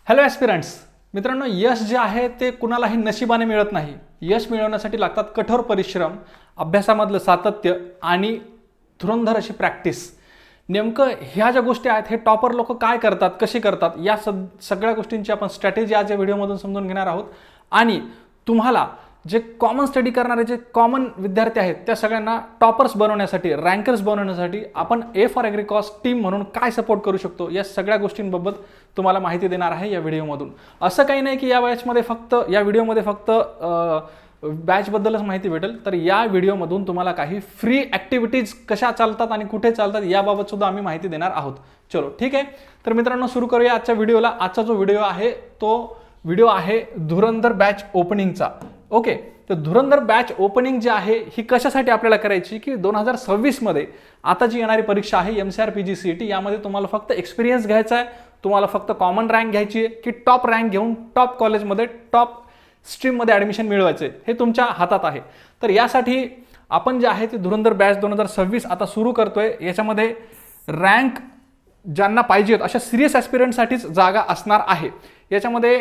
Hello aspirants मित्रांनो, यश जे आहे ते कुणालाही नशिबाने मिळत नाही. यश मिळवण्यासाठी लागतात कठोर परिश्रम, अभ्यासामधलं सातत्य आणि धुरंधर अशी प्रॅक्टिस. नेमकं ह्या ज्या गोष्टी आहेत हे टॉपर लोक काय करतात, कशी करतात, या सगळ्या गोष्टींची आपण स्ट्रॅटेजी आज या व्हिडिओमधून समजून घेणार आहोत. आणि तुम्हाला जे कॉमन स्टडी करणारे जे कॉमन विद्यार्थी आहेत त्या सगळ्यांना टॉपर्स बनवण्यासाठी, रँकर्स बनवण्यासाठी आपण ए फॉर ॲग्रिकॉस टीम म्हणून काय सपोर्ट करू शकतो या सगळ्या गोष्टींबाबत तुम्हाला माहिती देणार आहे या व्हिडिओमधून. असं काही नाही की या व्हिडिओमध्ये फक्त बॅचबद्दलच माहिती भेटेल, तर या व्हिडिओमधून तुम्हाला काही फ्री ॲक्टिव्हिटीज कशा चालतात आणि कुठे चालतात याबाबत सुद्धा आम्ही माहिती देणार आहोत. चलो ठीक आहे, तर मित्रांनो सुरू करूया आजच्या व्हिडिओला. आजचा जो व्हिडिओ आहे तो व्हिडिओ आहे धुरंधर बॅच ओपनिंगचा. ओके, तर धुरंधर बॅच ओपनिंग जी आहे ही कशासाठी आपल्याला करायची की 2026 मध्ये आता जी येणारी परीक्षा आहे MCR PGCET, यामध्ये तुम्हाला फक्त एक्सपिरियन्स घ्यायचा आहे, तुम्हाला फक्त कॉमन रँक घ्यायची आहे की टॉप रँक घेऊन टॉप कॉलेजमध्ये टॉप स्ट्रीममध्ये ॲडमिशन मिळवायचे, हे तुमच्या हातात आहे. तर यासाठी आपण जे आहे ते धुरंधर बॅच 2026 आता सुरू करतोय. याच्यामध्ये रँक ज्यांना पाहिजेत अशा सिरियस ॲस्पिरंटसाठीच जागा असणार आहे. याच्यामध्ये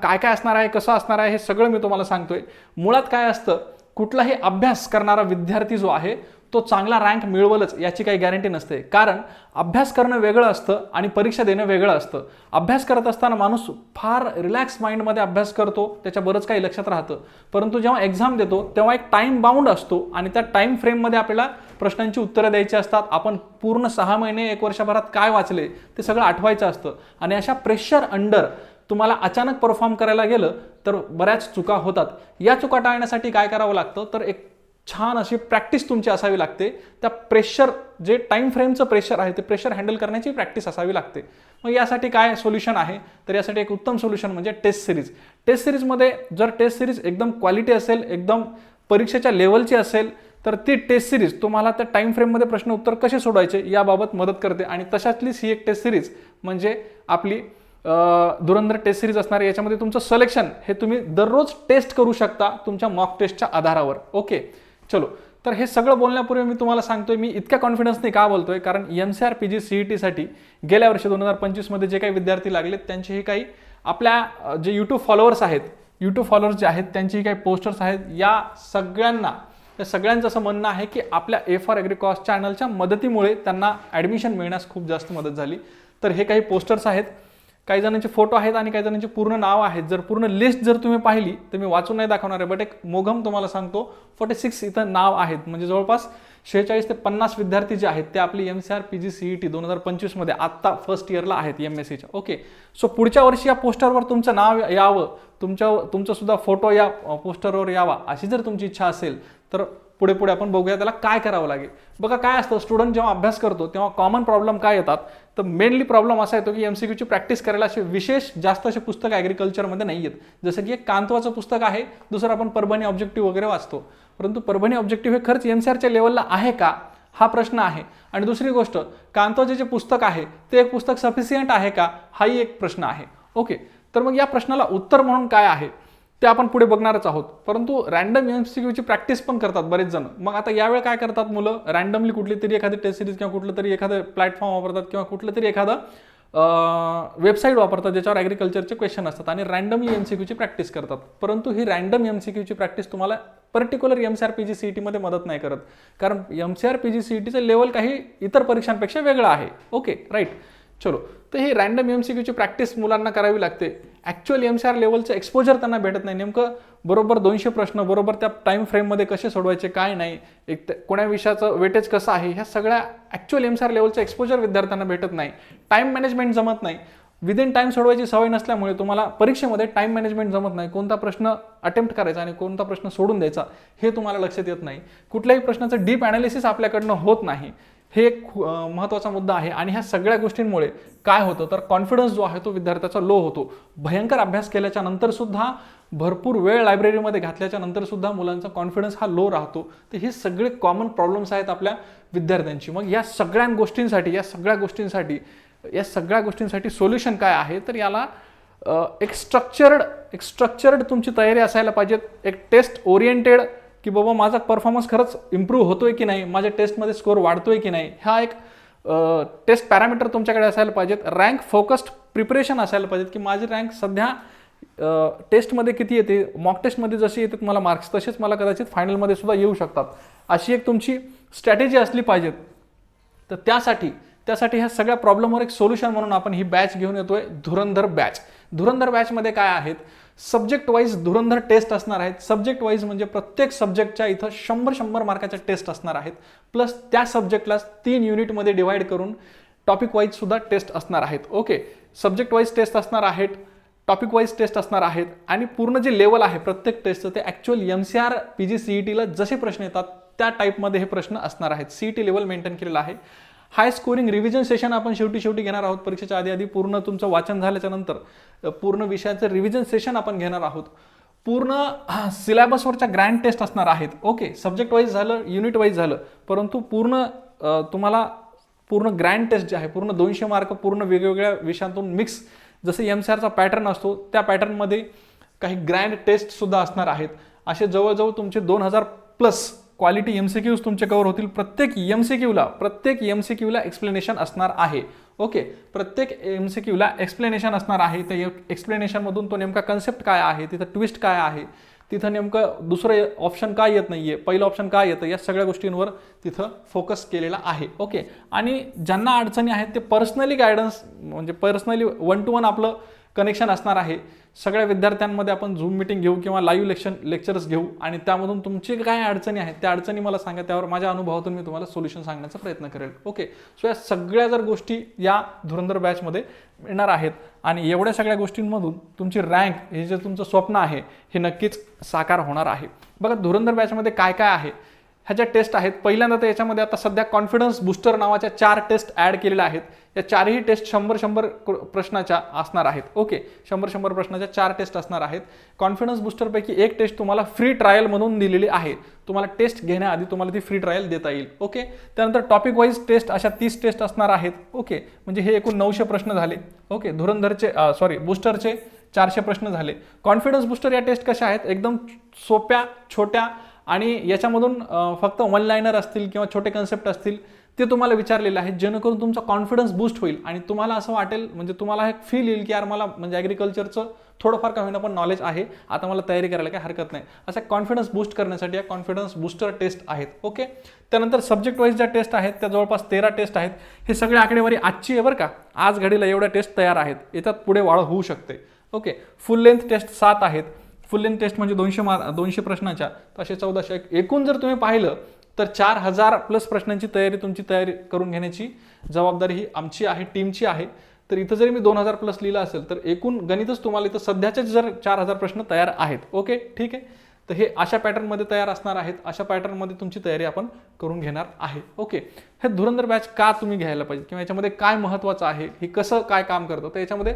काय काय असणार आहे, कसं असणार आहे हे सगळं मी तुम्हाला सांगतोय. मुळात काय असतं, कुठलाही अभ्यास करणारा विद्यार्थी जो आहे तो चांगला रँक मिळवलच याची काही गॅरंटी नसते. कारण अभ्यास करणं वेगळं असतं आणि परीक्षा देणं वेगळं असतं. अभ्यास करत असताना माणूस फार रिलॅक्स माइंडमध्ये अभ्यास करतो, त्याच्या बरंच काही लक्षात राहतं. परंतु जेव्हा एक्झाम देतो तेव्हा एक टाईम बाउंड असतो आणि त्या टाईम फ्रेममध्ये आपल्याला प्रश्नांची उत्तरं द्यायची असतात. आपण पूर्ण 6 महिने 1 वर्षभरात काय वाचले ते सगळं आठवायचं असतं. आणि अशा प्रेशर अंडर तुम्हाला अचानक परफॉर्म करायला गेलं तर बऱ्याच चुका होतात. या चुका टाळण्यासाठी काय करावं लागतं, तर एक छान अशी प्रॅक्टिस तुमची असावी लागते. त्या प्रेशर, जे टाईम फ्रेमचं प्रेशर आहे ते प्रेशर हँडल करण्याची प्रॅक्टिस असावी लागते. मग यासाठी काय सोल्युशन आहे, तर यासाठी एक उत्तम सोल्युशन म्हणजे टेस्ट सिरीज. टेस्ट सिरीजमध्ये जर टेस्ट सिरीज एकदम क्वालिटी असेल, एकदम परीक्षेच्या लेवलची असेल, तर ती टेस्ट सिरीज तुम्हाला त्या टाईम फ्रेममध्ये प्रश्न उत्तर कसे सोडवायचे याबाबत मदत करते. आणि तशातलीच ही एक टेस्ट सिरीज म्हणजे आपली धुरंधर टेस्ट सिरीज असणार आहे. याच्यामध्ये तुमचं सिलेक्शन हे तुम्ही दररोज टेस्ट करू शकता तुमच्या मॉक टेस्टच्या आधारावर. ओके चलो, तर हे सगळं बोलण्यापूर्वी मी तुम्हाला सांगतोय, मी इतक्या कॉन्फिडन्सने का बोलतोय, कारण MCR PGCET साठी गेल्या वर्षी 2025 मध्ये जे काही विद्यार्थी लागलेत त्यांचे हे काही आपल्या जे यूट्यूब फॉलोअर्स जे आहेत त्यांची काही पोस्टर्स आहेत. या सगळ्यांचं असं म्हणणं आहे की आपल्या ए फॉर ॲग्रिकॉस चॅनलच्या मदतीमुळे त्यांना ॲडमिशन मिळण्यास खूप जास्त मदत झाली. तर हे काही पोस्टर्स आहेत, काही जणांचे फोटो आहेत आणि काही जणांचे पूर्ण नाव आहेत. जर पूर्ण लिस्ट जर तुम्ही पाहिली तर मी वाचून नाही दाखवणार आहे, बट एक मोघम तुम्हाला सांगतो, 46 इथं नाव आहेत. म्हणजे जवळपास 46 ते 50 विद्यार्थी जे आहेत ते आपली MCR PGCET 2025 मध्ये आत्ता फर्स्ट इयरला आहेत MSCच्या. ओके, सो पुढच्या वर्षी या पोस्टरवर तुमचं नाव यावं, तुमचं सुद्धा फोटो या पोस्टरवर यावा अशी जर तुमची इच्छा असेल तर पुढे आपण बघूया त्याला काय करावं लागेल. बघा काय असतं, स्टुडंट जेव्हा अभ्यास करतो तेव्हा कॉमन प्रॉब्लेम काय येतात, तर मेनली प्रॉब्लेम असा येतो की MCQची प्रॅक्टिस करायला असे विशेष जास्त असे पुस्तक ॲग्रिकल्चरमध्ये नाही आहेत. जसं की एक कांतवाचं पुस्तक आहे, दुसरं आपण परभणी ऑब्जेक्टिव्ह वगैरे वाचतो. परंतु परभणी ऑब्जेक्टिव्ह हे खरंच MCRच्या लेवलला आहे का, हा प्रश्न आहे. आणि दुसरी गोष्ट, कांतवाचे जे पुस्तक आहे ते एक पुस्तक सफिशियंट आहे का, हाही एक प्रश्न आहे. ओके, तर मग या प्रश्नाला उत्तर म्हणून काय आहे ते आपण पुढे बघणारच आहोत. परंतु रँडम MCQची प्रॅक्टिस पण करतात बरेच जण. मग आता यावेळी काय करतात मुलं, रँडमली कुठली तरी एखादी टेस्ट सिरीज किंवा कुठलं तरी एखादं प्लॅटफॉर्म वापरतात किंवा कुठलं तरी एखादं वेबसाईट वापरतात ज्याच्यावर ॲग्रिकल्चरचे क्वेश्चन असतात आणि रँडमली MCQची प्रॅक्टिस करतात. परंतु ही रँडम MCQची प्रॅक्टिस तुम्हाला पर्टिक्युलर MCR PGCET मध्ये मदत नाही करत, कारण MCR PGCETचं लेवल काही इतर परीक्षांपेक्षा वेगळं आहे. ओके राईट, चलो, तर ही रँडम MCQची प्रॅक्टिस मुलांना करावी लागते. ॲक्च्युअल MCR लेवलचं एक्सपोजर त्यांना भेटत नाही. नेमकं बरोबर 200 प्रश्न बरोबर त्या टाईम फ्रेममध्ये कसे सोडवायचे, काय नाही, कोण्या विषयाचं वेटेज कसं आहे, ह्या सगळ्या ॲक्च्युअल MCR लेवलचं एक्सपोजर विद्यार्थ्यांना भेटत नाही. टाईम मॅनेजमेंट जमत नाही. विदिन टाईम सोडवायची सवय नसल्यामुळे तुम्हाला परीक्षेमध्ये टाईम मॅनेजमेंट जमत नाही. कोणता प्रश्न अटेम्प्ट करायचा आणि कोणता प्रश्न सोडून द्यायचा हे तुम्हाला लक्षात येत नाही. कुठल्याही प्रश्नाचं डीप ॲनालिसिस आपल्याकडनं होत नाही. हे एक महत्त्वाचा मुद्दा आहे. आणि ह्या सगळ्या गोष्टींमुळे काय होतं, तर कॉन्फिडन्स जो आहे तो विद्यार्थ्याचा लो होतो. भयंकर अभ्यास केल्याच्या नंतर सुद्धा, भरपूर वेळ लायब्ररीमध्ये घातल्याच्या नंतर सुद्धा मुलांचा कॉन्फिडन्स हा लो राहतो. तर हे सगळे कॉमन प्रॉब्लेम्स आहेत आपल्या विद्यार्थ्यांची. मग या सगळ्या गोष्टींसाठी सोल्युशन काय आहे, तर याला एक स्ट्रक्चर्ड तुमची तयारी असायला पाहिजे. एक टेस्ट ओरिएंटेड की बाबा माझा परफॉर्मन्स खरंच इम्प्रूव्ह होतोय की नाही, माझ्या टेस्टमध्ये स्कोअर वाढतोय की नाही, हा एक टेस्ट पॅरामीटर तुमच्याकडे असायला पाहिजेत, रँक फोकस्ड प्रिपरेशन असायला पाहिजेत की माझी रँक सध्या टेस्टमध्ये किती येते, मॉक टेस्टमध्ये जशी येते मला मार्क्स तसेच मला कदाचित फायनलमध्ये सुद्धा येऊ शकतात, अशी एक तुमची स्ट्रॅटेजी असली पाहिजेत. तर त्यासाठी ह्या सगळ्या प्रॉब्लेमवर एक सोल्युशन म्हणून आपण ही बॅच घेऊन येतोय, धुरंधर बॅच. धुरंधर बॅचमध्ये काय आहेत, सब्जेक्ट वाईज धुरंधर टेस्ट असणार आहेत. सब्जेक्ट वाईज म्हणजे प्रत्येक सब्जेक्टच्या इथं 100 मार्काच्या टेस्ट असणार आहेत, प्लस त्या सब्जेक्टला 3 युनिटमध्ये डिवाइड करून टॉपिक वाईज सुद्धा टेस्ट असणार आहेत. ओके, सब्जेक्ट वाईज टेस्ट असणार आहेत, टॉपिक वाईज टेस्ट असणार आहेत, आणि पूर्ण जे लेवल आहे प्रत्येक टेस्टचं ते ॲक्च्युअल MCR PG CETला जसे प्रश्न येतात त्या टाईपमध्ये हे प्रश्न असणार आहेत. CET लेवल मेंटेन केलेलं आहे. हाय स्कोरिंग रिव्हिजन सेशन आपण शेवटी घेणार आहोत. परीक्षेच्या आधी पूर्ण तुमचं वाचन झाल्याच्या नंतर पूर्ण विषयाचं रिव्हिजन सेशन आपण घेणार आहोत. पूर्ण सिलेबसवरच्या ग्रँड टेस्ट असणार आहेत. ओके, सब्जेक्ट वाईज झालं, युनिट वाईज झालं, परंतु पूर्ण तुम्हाला पूर्ण ग्रँड टेस्ट जे आहे पूर्ण 200 मार्क पूर्ण वेगवेगळ्या विषयांतून मिक्स, जसं MCRचा पॅटर्न असतो त्या पॅटर्नमध्ये काही ग्रँड टेस्ट सुद्धा असणार आहेत. असे जवळजवळ तुमचे 2000+ क्वालिटी MCQs तुमचे कव्हर होतील. प्रत्येक MCQला एक्सप्लेनेशन असणार आहे. ओके, प्रत्येक MCQला एक्सप्लेनेशन असणार आहे. त्या एक्सप्लेनेशनमधून तो नेमका कन्सेप्ट काय आहे, तिथं ट्विस्ट काय आहे, तिथं नेमकं दुसरं ऑप्शन काय येत नाहीये, पहिलं ऑप्शन काय येतं, या सगळ्या गोष्टींवर तिथं फोकस केलेला आहे. ओके, आणि ज्यांना अडचणी आहेत ते पर्सनली गायडन्स म्हणजे पर्सनली 1 to 1 आपलं कनेक्शन असणार आहे. सगळ्या विद्यार्थ्यांमध्ये आपण झूम मिटिंग घेऊ किंवा लाईव्ह लेक्चर्स घेऊ, आणि त्यामधून तुमची काय अडचणी आहेत त्या अडचणी मला सांगा, त्यावर माझ्या अनुभवातून मी तुम्हाला सोल्युशन सांगण्याचा प्रयत्न करेल. ओके, सो या सगळ्या जर गोष्टी या धुरंधर बॅचमध्ये मिळणार आहेत, आणि एवढ्या सगळ्या गोष्टींमधून तुमची रँक हे जे तुमचं स्वप्न आहे हे नक्कीच साकार होणार आहे. बघा, धुरंधर बॅचमध्ये काय काय आहे, ह्याच्या टेस्ट आहेत. पहिल्यांदा तर याच्यामध्ये आता सध्या कॉन्फिडन्स बूस्टर नावाच्या 4 टेस्ट ॲड केलेल्या आहेत. या 4ही टेस्ट 100 प्रश्नाच्या असणार आहेत. ओके, 100 प्रश्नाच्या 4 टेस्ट असणार आहेत. कॉन्फिडन्स बूस्टरपैकी एक टेस्ट तुम्हाला फ्री ट्रायल म्हणून दिलेली आहे. तुम्हाला टेस्ट घेण्याआधी तुम्हाला ती फ्री ट्रायल देता येईल. ओके, त्यानंतर टॉपिक वाईज टेस्ट अशा 30 टेस्ट असणार आहेत. ओके, म्हणजे हे एकूण 900 प्रश्न झाले. ओके, बूस्टरचे 400 प्रश्न झाले. कॉन्फिडन्स बूस्टर या टेस्ट कशा आहेत, एकदम सोप्या, छोट्या, आणि याच्यामधून फक्त 1 लाइनर असतील किंवा छोटे कन्सेप्ट असतील ते तुम्हाला विचारलेले आहेत, जेणेकरून तुमचा कॉन्फिडन्स बूस्ट होईल आणि तुम्हाला असं वाटेल, म्हणजे तुम्हाला एक फील येईल की यार मला म्हणजे ॲग्रिकल्चरचं थोडंफार का होईना पण नॉलेज आहे, आता मला तयारी करायला काही हरकत नाही, असा कॉन्फिडन्स बूस्ट करण्यासाठी या कॉन्फिडन्स बूस्टर टेस्ट आहेत. ओके, त्यानंतर सब्जेक्ट वाईज ज्या टेस्ट आहेत त्या जवळपास 13 टेस्ट आहेत. हे सगळे आकडेवारी आजची आहे बरं का, आज घडीला एवढ्या टेस्ट तयार आहेत, याच्यात पुढे वाढ होऊ शकते. ओके, फुल लेंथ टेस्ट 7 आहेत. फुल लेंथ टेस्ट म्हणजे 200 प्रश्नाच्या, तसे 1400. एकूण जर तुम्ही पाहिलं तर 4000+ प्रश्नांची तुमची तयारी करून घेण्याची जबाबदारी ही आमची आहे, टीमची आहे. तर इथं जरी मी 2000+ लिहिलं असेल तर एकूण गणितच तुम्हाला इथं सध्याचे जर 4000 प्रश्न तयार आहेत. ओके, ठीक आहे. तर हे अशा पॅटर्नमध्ये तयार असणार आहेत, अशा पॅटर्नमध्ये तुमची तयारी आपण करून घेणार आहे. ओके, हे धुरंधर बॅच का तुम्ही घ्यायला पाहिजे किंवा याच्यामध्ये काय महत्त्वाचं आहे, हे कसं काय काम करतं, तर याच्यामध्ये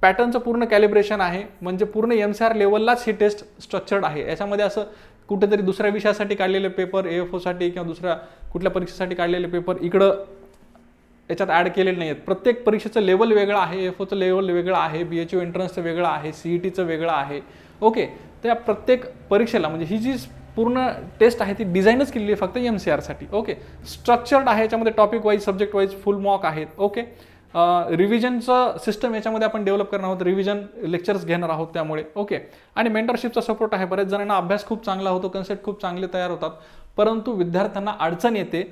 पॅटर्नचं पूर्ण कॅलिब्रेशन आहे, म्हणजे पूर्ण MCR लेवललाच ही टेस्ट स्ट्रक्चर्ड आहे. याच्यामध्ये असं कुठेतरी दुसऱ्या विषयासाठी काढलेले पेपर, AFOसाठी किंवा दुसऱ्या कुठल्या परीक्षेसाठी काढलेले पेपर इकडं याच्यात ॲड केलेले नाही आहेत. प्रत्येक परीक्षेचं लेवल वेगळं आहे, AFOचं लेवल वेगळं आहे, BHU एंट्रन्सचं वेगळं आहे, CETचं वेगळं आहे. ओके, त्या प्रत्येक परीक्षेला म्हणजे ही जी पूर्ण टेस्ट आहे ती डिझाईनच केलेली आहे फक्त MCRसाठी. ओके, स्ट्रक्चर्ड आहे, याच्यामध्ये टॉपिक वाईज, सब्जेक्ट वाईज फुल मॉक आहेत. ओके, रिव्हिजनचं सिस्टम याच्यामध्ये आपण डेव्हलप करणार आहोत, रिव्हिजन लेक्चर्स घेणार आहोत त्यामुळे. ओके, आणि मेंटरशिपचा सपोर्ट आहे. बऱ्याच जणांना अभ्यास खूप चांगला होतो, कन्सेप्ट खूप चांगले तयार होतात, परंतु विद्यार्थ्यांना अडचण येते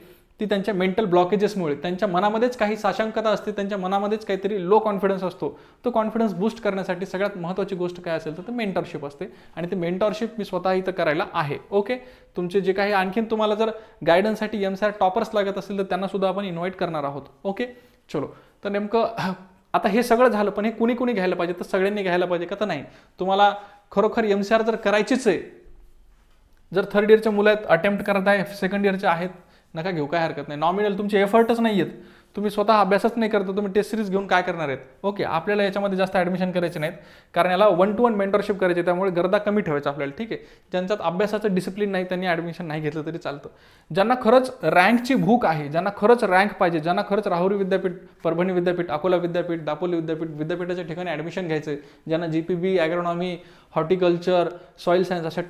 ती त्यांच्या मेंटल ब्लॉकेजेसमुळे. त्यांच्या मनामध्येच काही साशंकता असते, त्यांच्या मनामध्येच काहीतरी लो कॉन्फिडन्स असतो. तो कॉन्फिडन्स बूस्ट करण्यासाठी सगळ्यात महत्त्वाची गोष्ट काय असेल तर मेंटरशिप असते, आणि ते मेंटरशिप मी स्वतः इथं करायला आहे. ओके, तुमचे जे काही आणखीन तुम्हाला जर गायडन्ससाठी MCR टॉपर्स लागत असेल तर त्यांना सुद्धा आपण इन्व्हाइट करणार आहोत. ओके, चलो. तर नेमकं आता हे सगळं झालं, पण हे कुणी घ्यायला पाहिजे, तर सगळ्यांनी घ्यायला पाहिजे का तर नाही. तुम्हाला खरोखर MCR जर करायचीच आहे, जर 3rd इयरच्या मुलं आहेत, अटेम्प्ट करत आहे, 2nd इयरचे आहेत, नका घेऊ, काय हरकत नाही. नॉमिनल तुमचे एफर्टच नाही आहेत, तुम्ही स्वतः अभ्यासच नाही करता, तुम्ही टेस्ट सिरीज घेऊन काय करणार आहेत. ओके, आपल्याला याच्यामध्ये जास्त ॲडमिशन करायचे नाहीत, कारण याला 1 to 1 मेंटरशिप करायची, त्यामुळे गर्दा कमी ठेवायचा आपल्याला. ठीक आहे, ज्यांच्यात अभ्यासाचं डिसिप्लिन नाही त्यांनी ॲडमिशन नाही घेतलं तरी चालतं. ज्यांना खरंच रँकची भूक आहे, ज्यांना खरंच रँक पाहिजे, ज्यांना खरंच राहुरी विद्यापीठ, परभणी विद्यापीठ, अकोला विद्यापीठ, दापोली विद्यापीठाच्या ठिकाणी ॲडमिशन घ्यायचं आहे, ज्यांना GPB, agronomy, horticulture, soil science अशा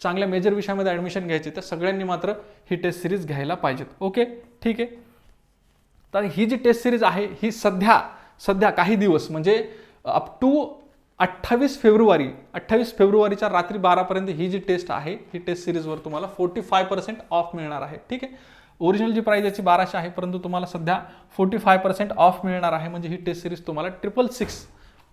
चांगल्या मेजर विषयामध्ये ॲडमिशन घ्यायचे, तर सगळ्यांनी मात्र ही टेस्ट सिरीज घ्यायला पाहिजेत. ओके, ठीक आहे. तर ही जी टेस्ट सिरीज आहे ही सध्या काही दिवस म्हणजे अप टू 28 फेब्रुवारीच्या रात्री 12पर्यंत ही जी टेस्ट आहे ही टेस्ट सिरीजवर तुम्हाला 45% ऑफ मिळणार आहे. ठीक आहे, ओरिजिनल जी प्राइस याची 1200 आहे, परंतु तुम्हाला सध्या 45% ऑफ मिळणार आहे. म्हणजे ही टेस्ट सिरीज तुम्हाला 666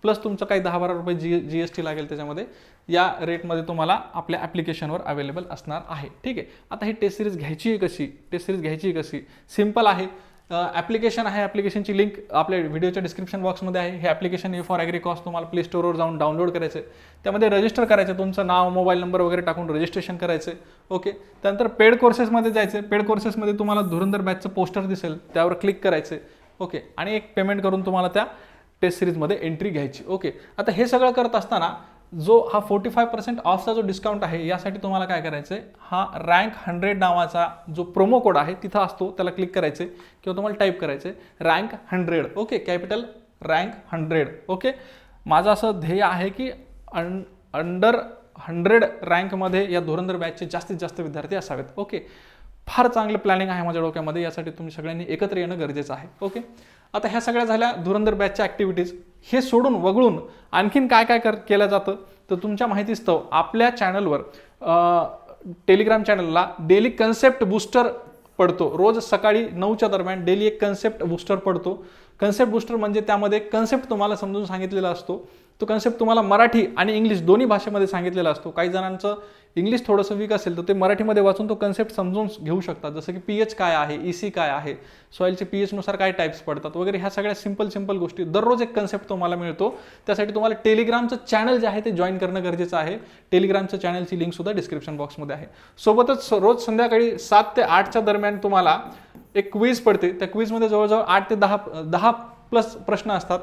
प्लस तुमचं काही 10-12 रुपये GST लागेल त्याच्यामध्ये, या रेटमध्ये तुम्हाला आपल्या ॲप्लिकेशनवर अवेलेबल असणार आहे. ठीक आहे, आता ही टेस्ट सिरीज घ्यायची आहे कशी? टेस्ट सिरीज घ्यायची आहे कशी? सिम्पल आहे. ॲप्लिकेशन आहे, ॲप्लिकेशनची लिंक आपल्या व्हिडिओच्या डिस्क्रिप्शन बॉक्समध्ये आहे. हे ॲप्लिकेशन A for Agricos तुम्हाला प्ले स्टोअरवर जाऊन डाउनलोड करायचं आहे. त्यामध्ये रजिस्टर करायचं, तुमचं नाव मोबाईल नंबर वगैरे टाकून रजिस्ट्रेशन करायचं. ओके, त्यानंतर पेड कोर्सेसमध्ये जायचं. पेड कोर्सेसमध्ये तुम्हाला धुरंधर बॅचचं पोस्टर दिसेल, त्यावर क्लिक करायचं. ओके, आणि एक पेमेंट करून तुम्हाला त्या टेस्ट सिरीजमध्ये एंट्री घ्यायची. ओके, आता हे सगळं करत असताना जो हा 45% ऑफचा जो डिस्काउंट आहे यासाठी तुम्हाला काय करायचं आहे, हा रँक 100 नावाचा जो प्रोमो कोड आहे तिथं असतो, त्याला क्लिक करायचे किंवा तुम्हाला टाईप करायचे rank 100. Okay, capital rank 100. Okay, माझं असं ध्येय आहे की अंडर 100 रँकमध्ये या धुरंधर बॅचचे जास्तीत जास्त विद्यार्थी असावेत. ओके, फार चांगलं प्लॅनिंग आहे माझ्या डोक्यामध्ये, यासाठी तुम्ही सगळ्यांनी एकत्र येणं गरजेचं आहे. ओके, आता ह्या सगळ्या झाल्या धुरंधर बॅचच्या ॲक्टिव्हिटीज. हे सोडून वगळून आणखीन काय काय केलं जातं तर तुमच्या माहितीस्तव आपल्या चॅनलवर टेलिग्राम चॅनलला डेली कन्सेप्ट बूस्टर पडतो. रोज सकाळी 9च्या दरम्यान डेली एक कन्सेप्ट बूस्टर पडतो. कन्सेप्ट बूस्टर म्हणजे त्यामध्ये कन्सेप्ट तुम्हाला समजून सांगितलेला असतो. तो कन्सेप्ट तुम्हाला मराठी आणि इंग्लिश दोन्ही भाषेमध्ये सांगितलेला असतो. काही जणांचं इंग्लिश थोडंसं वीक असेल तर ते मराठीमध्ये वाचून तो कन्सेप्ट समजून घेऊ शकतात. जसं की pH काय आहे, EC काय आहे, सॉईलचे pH नुसार काय टाईप्स पडतात वगैरे, ह्या सगळ्या सिंपल गोष्टी. दररोज एक कन्सेप्ट तुम्हाला मिळतो. त्यासाठी तुम्हाला टेलिग्रामचं चॅनल जे आहे ते जॉईन करणं गरजेचं आहे. टेलिग्रामच्या चॅनलची लिंक सुद्धा डिस्क्रिप्शन बॉक्समध्ये आहे. सोबतच रोज संध्याकाळी 7 ते 8च्या दरम्यान तुम्हाला एक क्विज पडते. त्या क्विजमध्ये जवळजवळ 8 ते 10 प्लस प्रश्न असतात.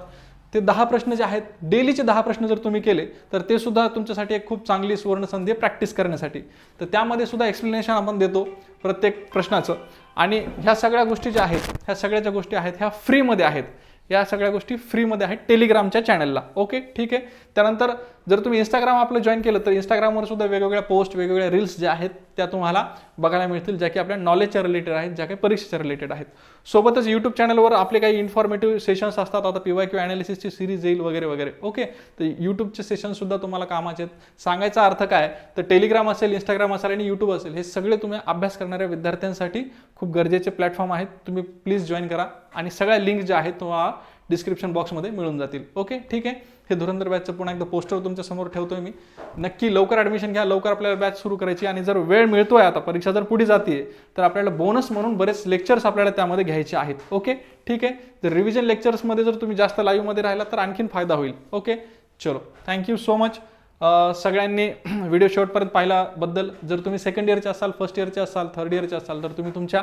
ते 10 प्रश्न जे आहेत, डेलीचे 10 प्रश्न जर तुम्ही केले तर ते सुद्धा तुमच्यासाठी एक खूप चांगली सुवर्ण संधी आहे प्रॅक्टिस करण्यासाठी. तर त्यामध्ये सुद्धा एक्सप्लेनेशन आपण देतो प्रत्येक प्रश्नाचं. आणि ह्या सगळ्या गोष्टी ज्या आहेत, ह्या सगळ्या ज्या गोष्टी आहेत ह्या फ्रीमध्ये आहेत. या सगळ्या गोष्टी फ्रीमध्ये आहेत टेलिग्रामच्या चॅनलला. ओके, ठीक आहे. त्यानंतर जर तुम्ही इंस्टाग्राम आपलं जॉईन केलं तर इंस्टाग्रामवर सुद्धा वेगवेगळ्या पोस्ट, वेगवेगळ्या रील्स ज्या आहेत त्या तुम्हाला बघायला मिळतील, ज्या की आपल्या नॉलेजच्या रिलेटेड आहेत, ज्या काही परीक्षेच्या रिलेटेड आहेत. सोबतच यूट्यूब चॅनलवर आपले काही इन्फॉर्मेटिव्ह सेशन्स असतात. आता PYQ ॲनालिसिसची सिरीज येईल वगैरे. ओके, तर यूट्यूबचे सेशनसुद्धा तुम्हाला कामाचे आहेत. सांगायचा अर्थ काय तर टेलिग्राम असेल, इंस्टाग्राम असेल आणि यूट्यूब असेल, हे सगळे तुम्ही अभ्यास करणाऱ्या विद्यार्थ्यांसाठी खूप गरजेचे प्लॅटफॉर्म आहेत. तुम्ही प्लीज जॉईन करा आणि सगळ्या लिंक ज्या आहेत तुम्हाला डिस्क्रिप्शन बॉक्समध्ये मिळून जातील. ओके, ठीक आहे. हे धुरंधर बॅचचं पुन्हा एकदा पोस्टर तुमच्या समोर ठेवतोय मी. नक्की लवकर ॲडमिशन घ्या, लवकर आपल्याला बॅच सुरू करायची. आणि जर वेळ मिळतोय, आता परीक्षा जर पुढे जाते तर आपल्याला बोनस म्हणून बरेच लेक्चर्स आपल्याला त्यामध्ये घ्यायचे आहेत. ओके, ठीक आहे. जर रिव्हिजन लेक्चर्समध्ये जर तुम्ही जास्त लाईव्हमध्ये राहिला तर आणखीन फायदा होईल. ओके, चलो, थँक्यू सो मच सगळ्यांनी व्हिडिओ शेवटपर्यंत पाहिल्याबद्दल. जर तुम्ही सेकंड इयरचे असाल, फर्स्ट इयरचे असाल, थर्ड इयरचे असाल तर तुम्ही तुमच्या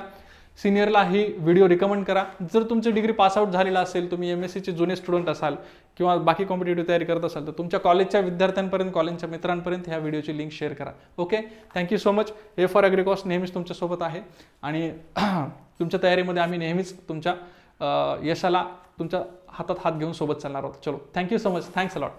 सिनियरला ही व्हिडिओ रिकमेंड करा. जर तुमची डिग्री पासआउट झालेला असेल, तुम्ही MSCचे जुने स्टुडंट असाल किंवा बाकी कॉम्पिटेटिव्ह तयारी करत असाल तर तुमच्या कॉलेजच्या विद्यार्थ्यांपर्यंत, कॉलेजच्या मित्रांपर्यंत ह्या व्हिडिओची लिंक शेअर करा. Okay, thank you so much. A for Agricos नेहमीच तुमच्यासोबत आहे आणि तुमच्या तयारीमध्ये आम्ही नेहमीच तुमच्या यशाला तुमच्या हातात हात घेऊन सोबत चालणार आहोत. चलो, thank you so much. Thanks a lot.